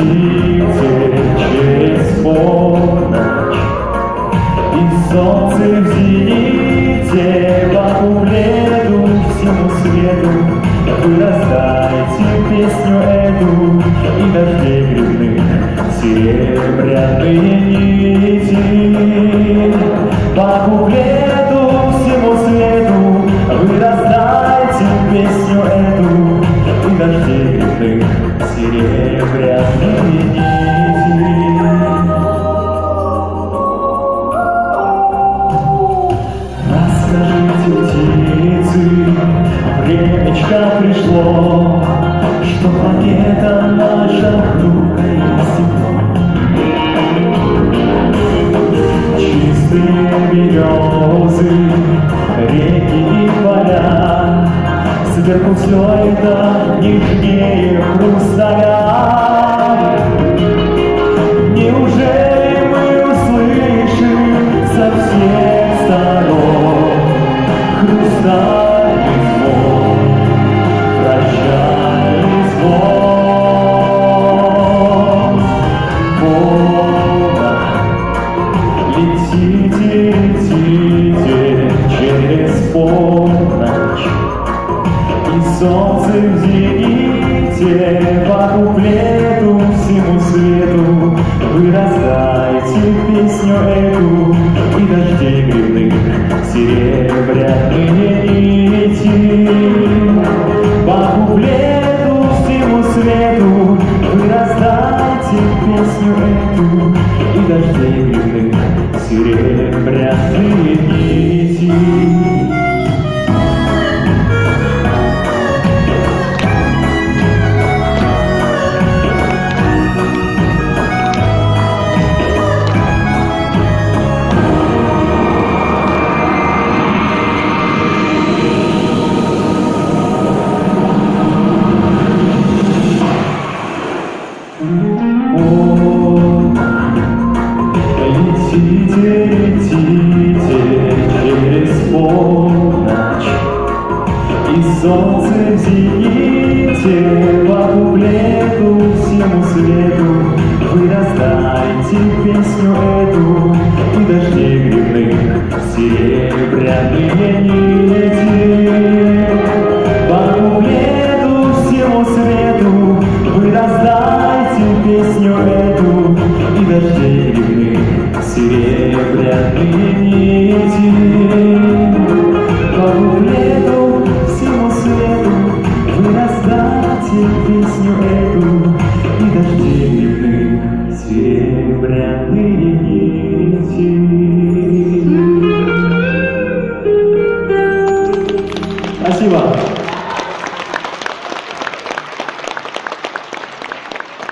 летите через полночь, и солнце в зените по куплету всему свету. Вы раздайте песню эту, и дождей грибных серебряные нити. По куплету всему свету вы раздайте песню эту, и дождей грибных серебряные нити. Расскажите, птицы, времечко пришло, что планета наша хрупкая стекло. Чистые березы, реки и поля, сверху все это нежнее хрусталя. Неужели мы услышим со всех сторон хрустальный звон, прощальный звон? Полночь, летите, летите через полночь, и солнце в зените по куплету всему свету. Вы раздайте песню эту, и дождей грибных серебряные нити. По куплету всему свету вы раздайте песню эту, и дождей грибных серебряные нити. Летите, летите через полночь, и солнце в зените по куплету всему свету. Вы раздайте песню эту, и дождей грибных серебряные нити. По куплету всему свету вы раздайте песню эту, и дождей грибных серебряные нити. По куплету всему свету вы раздайте песню эту, и дождей грибных серебряные нити.